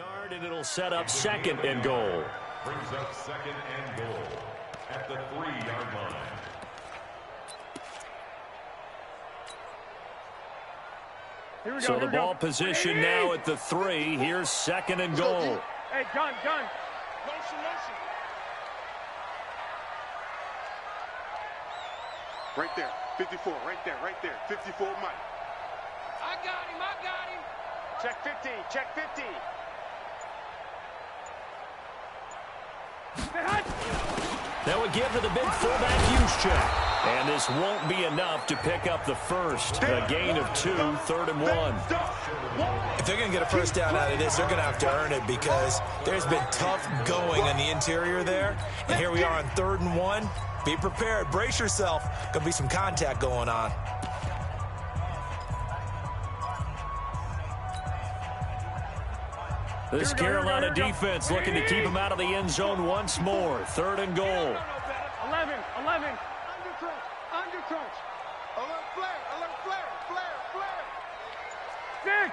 yard, and it'll set up second and goal. Brings up second and goal at the 3-yard line. So the ball position now at the 3. Here's second and goal. Hey, gun. Motion. Right there, 54, right there, 54, Mike. I got him. Check 50. That would give to the big fullback Juszczyk. And this won't be enough to pick up the first. A gain of 2, 3rd and 1. If they're going to get a first down out of this, they're going to have to earn it because there's been tough going on the interior there. And here we are on 3rd and 1. Be prepared. Brace yourself. Going to be some contact going on. This Carolina defense looking to keep him out of the end zone once more. 3rd and goal. 11. Under crunch. Alert flare. 6.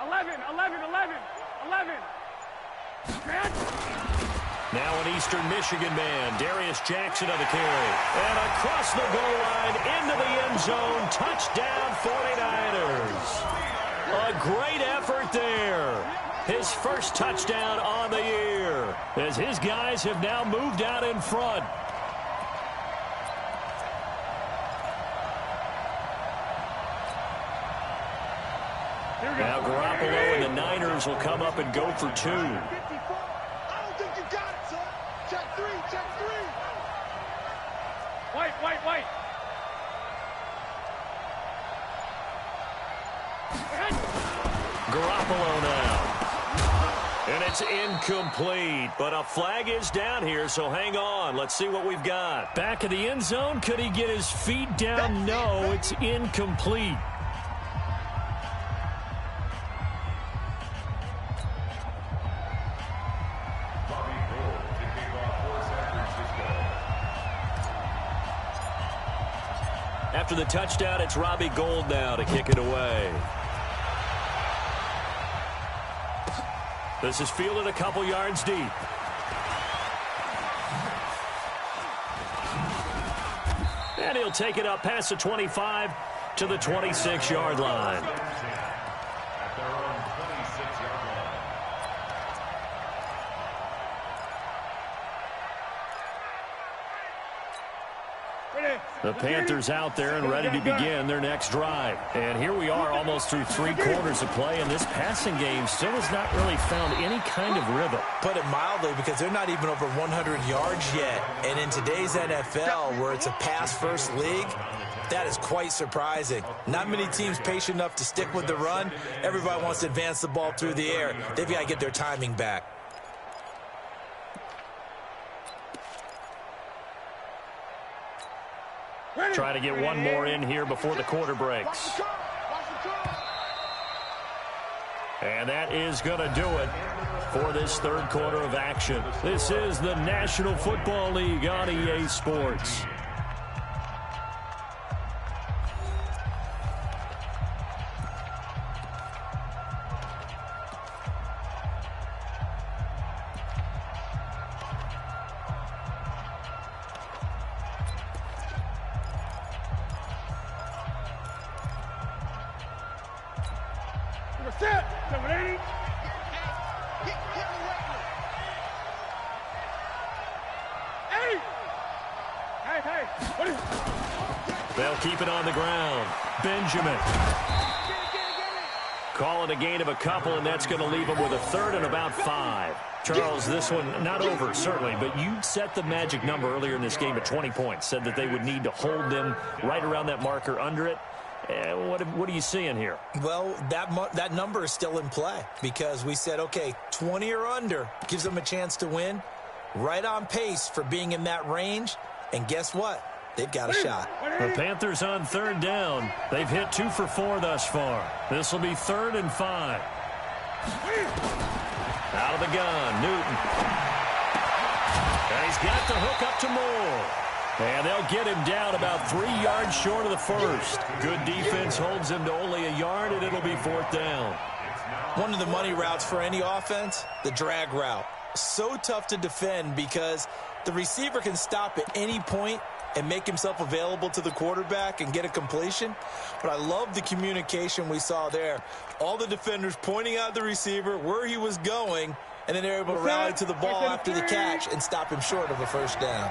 11. Now an Eastern Michigan man, Darius Jackson on the carry. And across the goal line into the end zone. Touchdown 49ers. A great effort there. His first touchdown on the year as his guys have now moved out in front. Now Garoppolo and the Niners will come up and go for 2. I don't think you got it, son. Check 3. White. Garoppolo now. And it's incomplete, but a flag is down here, so hang on. Let's see what we've got. Back of the end zone. Could he get his feet down? No, it's incomplete. After the touchdown, it's Robbie Gould now to kick it away. This is fielded a couple yards deep. And he'll take it up past the 25 to the 26-yard line. The Panthers out there and ready to begin their next drive. And here we are almost through 3 quarters of play, and this passing game still has not really found any kind of rhythm. Put it mildly, because they're not even over 100 yards yet. And in today's NFL, where it's a pass-first league, that is quite surprising. Not many teams patient enough to stick with the run. Everybody wants to advance the ball through the air. They've got to get their timing back. Try to get one more in here before the quarter breaks. And that is going to do it for this 3rd quarter of action. This is the National Football League on EA Sports. They'll keep it on the ground. Benjamin. Call it a gain of a couple, and that's going to leave them with a 3rd and about 5. Charles, this one not over, certainly, but you set the magic number earlier in this game at 20 points. Said that they would need to hold them right around that marker under it. What are you seeing here? Well, that number is still in play because we said, okay, 20 or under gives them a chance to win. Right on pace for being in that range. And guess what? They've got a shot. The Panthers on 3rd down. They've hit 2 for 4 thus far. This will be 3rd and 5. Out of the gun, Newton. And he's got the hook up to Moore. And they'll get him down about 3 yards short of the first. Good defense holds him to only a yard, and it'll be 4th down. One of the money routes for any offense, the drag route. So tough to defend because the receiver can stop at any point and make himself available to the quarterback and get a completion. But I love the communication we saw there. All the defenders pointing out the receiver, where he was going, and then they're able to rally to the ball after the catch and stop him short of a first down.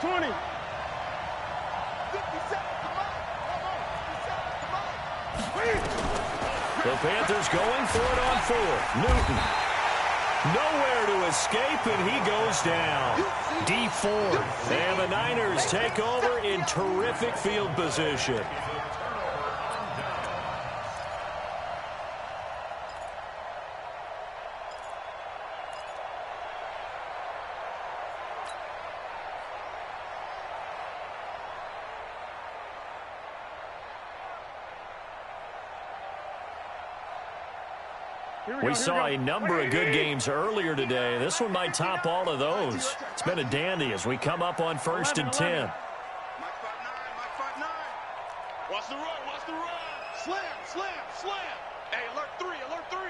20. 57, come on. The Panthers going for it on fourth. Newton. Nowhere to escape, and he goes down. D4. And the Niners take over in terrific field position. We saw a number of good games earlier today. This one might top all of those. It's been a dandy as we come up on 1st and 10. Mike 5-9, Mike 5-9. Watch the run, watch the run. Slam, slam, slam. Hey, alert 3, alert 3.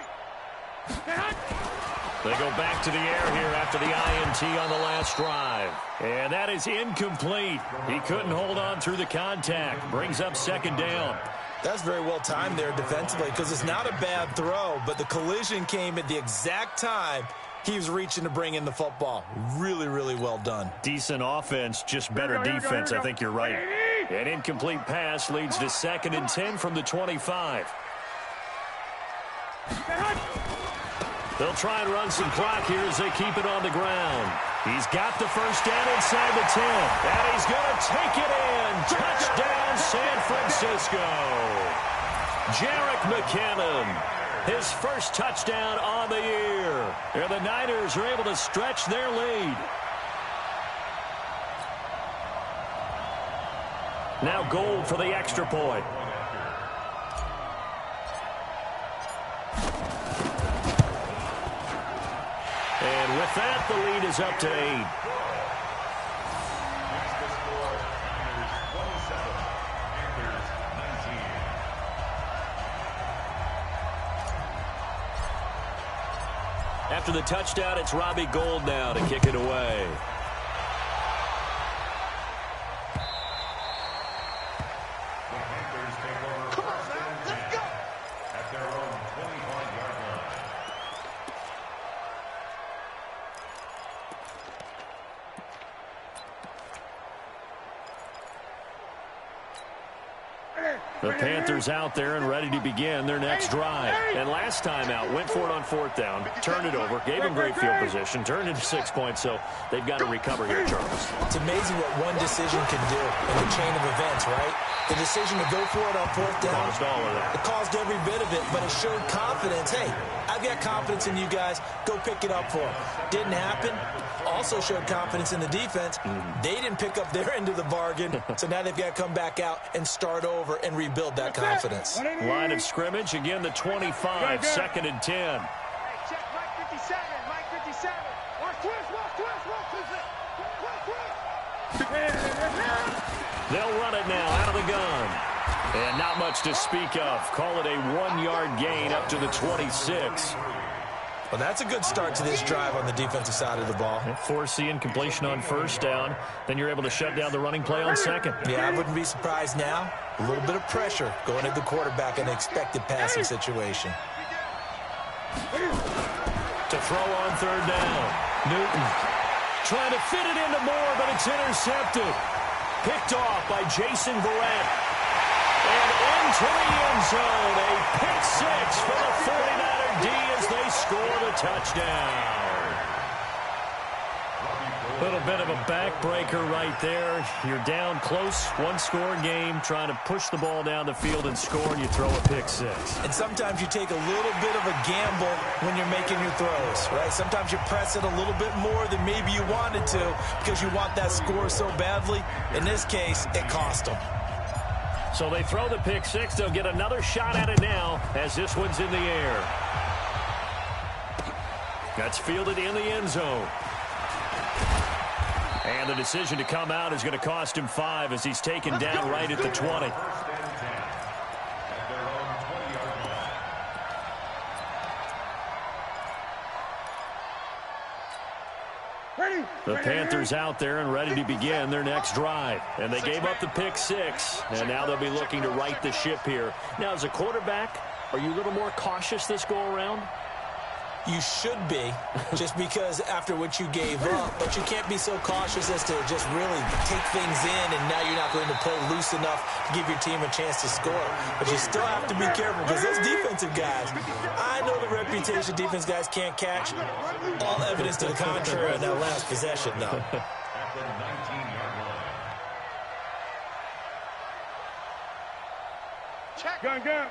They go back to the air here after the INT on the last drive. And that is incomplete. He couldn't hold on through the contact. Brings up 2nd down. That's very well timed there defensively because it's not a bad throw, but the collision came at the exact time he was reaching to bring in the football. Really, really well done. Decent offense, just better defense. I think you're right. An incomplete pass leads to 2nd and 10 from the 25. They'll try and run some clock here as they keep it on the ground. He's got the first down inside the 10. And he's going to take it in. Touchdown, San Francisco. Jerick McKinnon, his first touchdown on the year. And the Niners are able to stretch their lead. Now Gold for the extra point. And with that, the lead is up to 8. After the touchdown, it's Robbie Gould now to kick it away. Come on, man. Let's go. At their own 25-yard line. The Panthers out there and ready to begin their next drive. And last time out, went for it on 4th down, turned it over, gave them great field position, turned into 6 points, so they've got to recover here, Charles. It's amazing what one decision can do in the chain of events, right? The decision to go for it on 4th down. Caused all of that. It caused every bit of it, but it showed confidence. Hey, I've got confidence in you guys. Go pick it up for them. Didn't happen. Also showed confidence in the defense. They didn't pick up their end of the bargain, so now they've got to come back out and start over and rebuild that confidence. Line of scrimmage, again the 25, 2nd and 10. Hey, check Mike 57, Mike 57. Watch twist, watch twist, watch twist. They'll run it now out of the gun. And not much to speak of. Call it a 1-yard gain up to the 26. Well, that's a good start to this drive on the defensive side of the ball. Force the incompletion on 1st down. Then you're able to shut down the running play on 2nd. Yeah, I wouldn't be surprised now. A little bit of pressure going at the quarterback in an expected passing situation. To throw on 3rd down. Newton trying to fit it into Moore, but it's intercepted. Picked off by Jason Verrett. And into the end zone. A pick 6 for the 49er D as they score the touchdown. A little bit of a backbreaker right there. You're down close, 1-score game, trying to push the ball down the field and score, and you throw a pick 6. And sometimes you take a little bit of a gamble when you're making your throws, right? Sometimes you press it a little bit more than maybe you wanted to because you want that score so badly. In this case, it cost them. So they throw the pick 6. They'll get another shot at it now as this one's in the air. That's fielded in the end zone. And the decision to come out is going to cost him 5 as he's taken down right at the 20. The Panthers out there and ready to begin their next drive. And they gave up the pick 6, and now they'll be looking to right the ship here. Now, as a quarterback, are you a little more cautious this go-around? You should be, just because after what you gave up, but you can't be so cautious as to just really take things in, and now you're not going to play loose enough to give your team a chance to score. But you still have to be careful, because those defensive guys, I know the reputation defense guys can't catch. All evidence to the contrary in that last possession, though. At the 19-yard line. Check. Gun.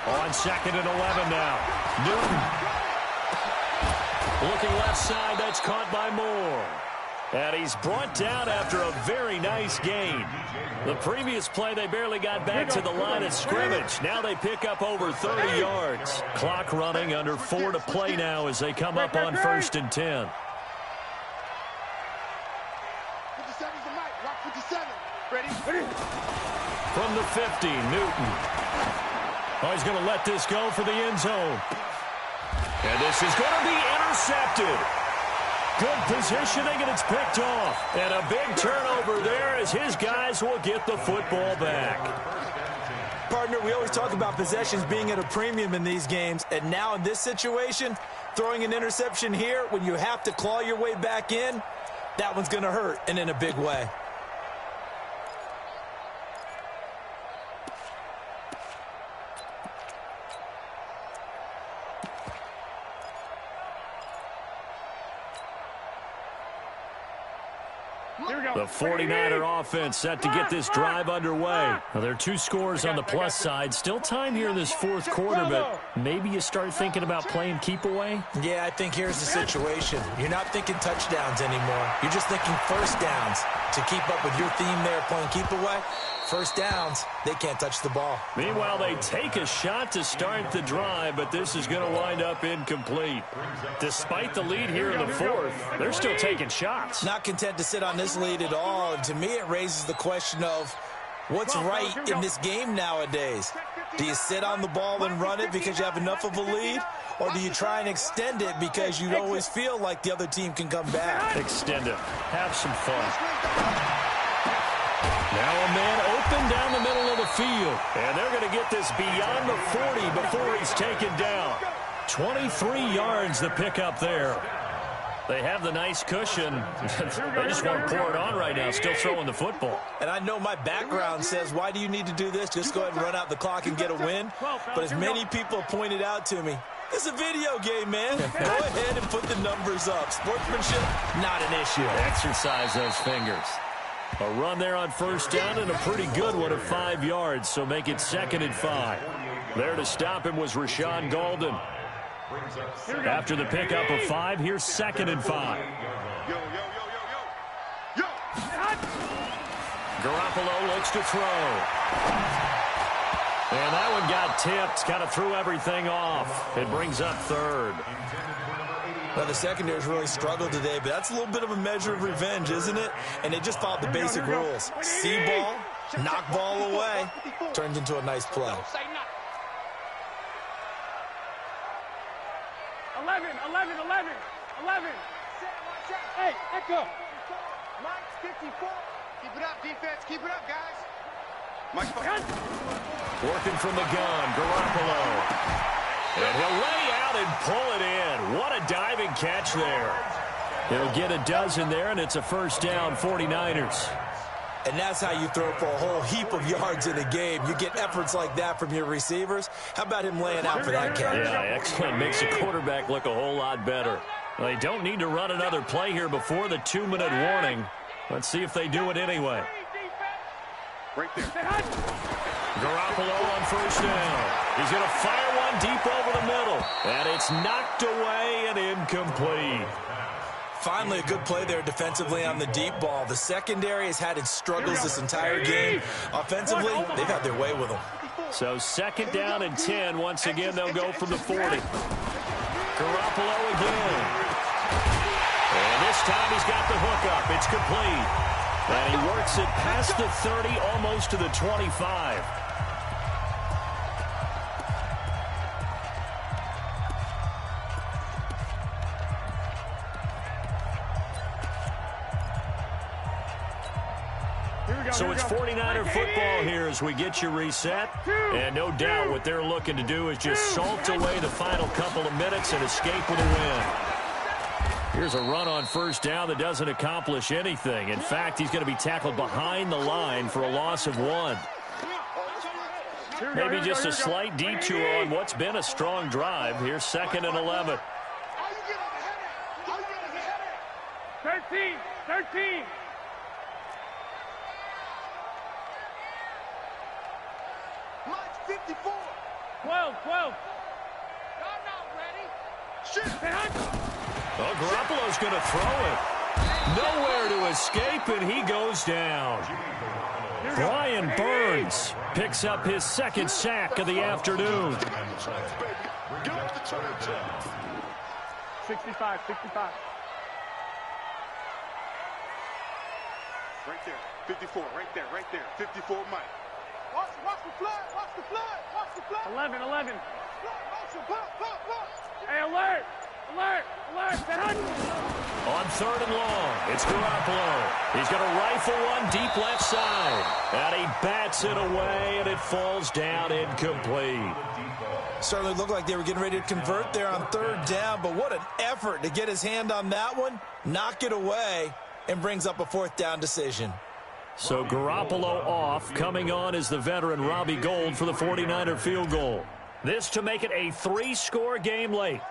On 2nd and 11 now. Newton. Looking left side, that's caught by Moore. And he's brought down after a very nice gain. The previous play, they barely got back to the line of scrimmage. Now they pick up over 30 yards. Clock running, under 4 to play now as they come up on 1st and 10. 57's the mic. Rock 57. Ready? From the 50, Newton. Oh, he's going to let this go for the end zone. And this is going to be intercepted. Good positioning, and it's picked off. And a big turnover there as his guys will get the football back. Partner, we always talk about possessions being at a premium in these games, and now in this situation, throwing an interception here when you have to claw your way back in, that one's going to hurt, and in a big way. The 49er offense set to get this drive underway. Now, there are 2 scores on the plus side. Still time here in this 4th quarter, but maybe you start thinking about playing keep away? Yeah, I think here's the situation. You're not thinking touchdowns anymore. You're just thinking first downs. To keep up with your theme there, playing keep away, first downs, they can't touch the ball. Meanwhile, they take a shot to start the drive, but this is going to wind up incomplete. Despite the lead here in the 4th, they're still taking shots. Not content to sit on this lead at all, and to me it raises the question of what's right in this game nowadays. Do you sit on the ball and run it because you have enough of a lead, or do you try and extend it because you always feel like the other team can come back? Extend it. Have some fun. Now a man open down the middle of the field. And they're going to get this beyond the 40 before he's taken down. 23 yards the pickup there. They have the nice cushion. They just want to pour it on right now, still throwing the football. And I know my background says, why do you need to do this? Just go ahead and run out the clock and get a win. But as many people have pointed out to me, it's a video game, man. Go ahead and put the numbers up. Sportsmanship, not an issue. Exercise those fingers. A run there on 1st down and a pretty good one of 5 yards, so make it 2nd and 5. There to stop him was Rashawn Golden. After the pickup of 5, here's 2nd and 5. Yo. Garoppolo looks to throw. And that one got tipped, kind of threw everything off. It brings up 3rd. Now, the secondary's really struggled today, but that's a little bit of a measure of revenge, isn't it? And they just followed the basic rules. See ball, knock ball away, turned into a nice play. 11. Hey, echo. Mike 54. Keep it up, defense. Keep it up, guys. Mike, Working from the gun, Garoppolo. And he'll lay out and pull it in. What a diving catch there. He'll get a dozen there, and it's a 1st down, 49ers. And that's how you throw for a whole heap of yards in a game. You get efforts like that from your receivers. How about him laying out for that catch? Yeah, excellent. Makes the quarterback look a whole lot better. They don't need to run another play here before the 2-minute warning. Let's see if they do it anyway. right there. Garoppolo on 1st down. He's going to fire one deep over the middle. And it's knocked away and incomplete. Finally, a good play there defensively on the deep ball. The secondary has had its struggles this entire game. Offensively, they've had their way with them. So 2nd down and 10. Once again, they'll go from the 40. Garoppolo again. And this time he's got the hookup. It's complete. And he works it past the 30, almost to the 25. So it's 49er football here as we get you reset. And no doubt what they're looking to do is just salt away the final couple of minutes and escape with a win. Here's a run on first down that doesn't accomplish anything. In fact, he's going to be tackled behind the line for a loss of 1. Maybe just a slight detour on what's been a strong drive. Here's 2nd and 11. 13. Mike's 54. 12. Y'all not ready? Shit. Oh, Garoppolo's going to throw it. Nowhere to escape, and he goes down. Brian Burns picks up his 2nd sack of the afternoon. 65. Right there. 54. Right there. 54 Mike. Watch the flood. 11. Hey, alert. On 3rd and long, it's Garoppolo. He's going to rifle one deep left side. And he bats it away, and it falls down incomplete. Certainly looked like they were getting ready to convert there on 3rd down, but what an effort to get his hand on that one, knock it away, and brings up a 4th down decision. So Garoppolo off. Coming on is the veteran Robbie Gould for the 49er field goal. This to make it a 3-score game late.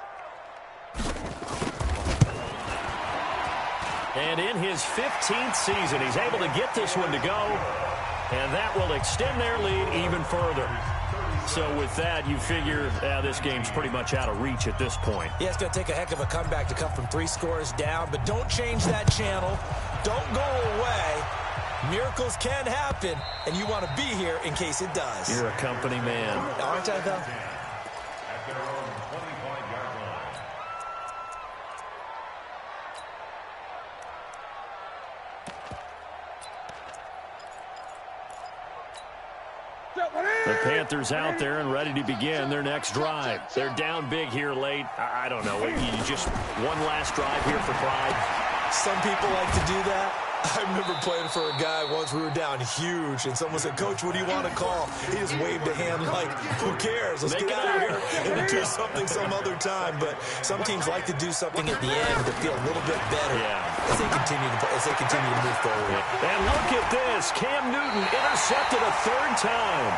And in his 15th season, he's able to get this one to go. And that will extend their lead even further. So with that, you figure this game's pretty much out of reach at this point. Yeah, it's going to take a heck of a comeback to come from 3 scores down. But don't change that channel. Don't go away. Miracles can happen, and you want to be here in case it does. You're a company man. Aren't I, though? At their own 25-yard line. The Panthers out there and ready to begin their next drive. They're down big here late. I don't know. You just one last drive here for pride. Some people like to do that. I remember playing for a guy once. We were down huge, and someone said, "Coach, what do you want to call?" He just waved a hand like, "Who cares? Let's get out of here and do something some other time." But some teams like to do something at the end to feel a little bit better as they continue to move forward. And look at this. Cam Newton intercepted a 3rd time.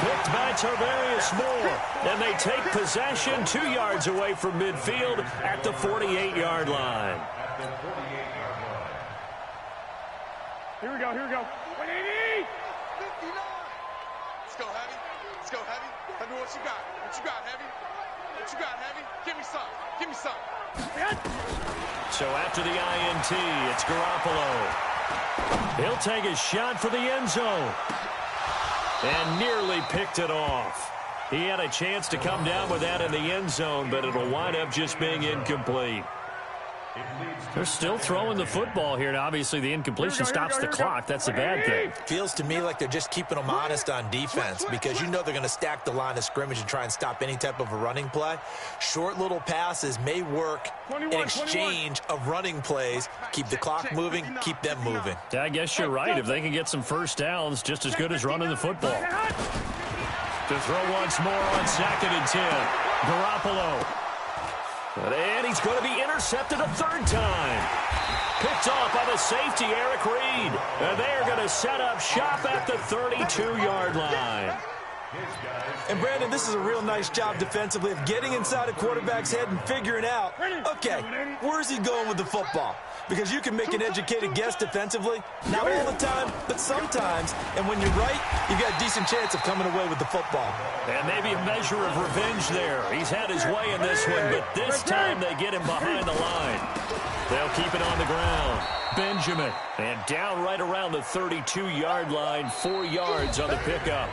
Picked by Tarvarius Moore. And they take possession 2 yards away from midfield at the 48-yard line. Here we go. 180. 59. Let's go, Heavy. Tell me what you got. Heavy? Give me some. So after the INT, it's Garoppolo. He'll take a shot for the end zone. And nearly picked it off. He had a chance to come down with that in the end zone, but it'll wind up just being incomplete. They're still throwing the football here, and obviously the incompletion stops the clock. That's the bad thing. Feels to me like they're just keeping them honest on defense because you know they're going to stack the line of scrimmage and try and stop any type of a running play. Short little passes may work in exchange of running plays. Keep the clock moving, keep them moving. Yeah, I guess you're right. If they can get some first downs, just as good as running the football. To throw once more on 2nd and 10. Garoppolo. And he's going to be intercepted a 3rd time. Picked off by the safety, Eric Reed. And they are going to set up shop at the 32-yard line. And, Brandon, this is a real nice job defensively of getting inside a quarterback's head and figuring out, okay, where's he going with the football? Because you can make an educated guess defensively, not all the time, but sometimes. And when you're right, you've got a decent chance of coming away with the football. And maybe a measure of revenge there. He's had his way in this one, but this time they get him behind the line. They'll keep it on the ground. Benjamin. And down right around the 32-yard line, 4 yards on the pickup.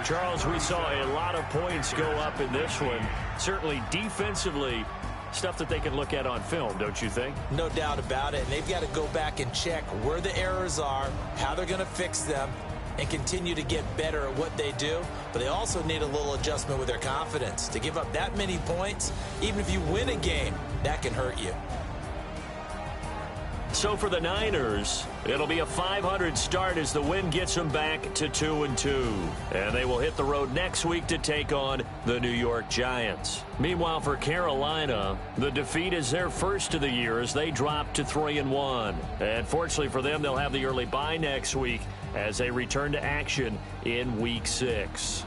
Charles, we saw a lot of points go up in this one. Certainly defensively, stuff that they can look at on film, don't you think? No doubt about it. And they've got to go back and check where the errors are, how they're going to fix them, and continue to get better at what they do. But they also need a little adjustment with their confidence. To give up that many points, even if you win a game, that can hurt you. So for the Niners, it'll be a .500 start as the win gets them back to 2-2. And they will hit the road next week to take on the New York Giants. Meanwhile, for Carolina, the defeat is their first of the year as they drop to 3-1. And fortunately for them, they'll have the early bye next week as they return to action in Week 6.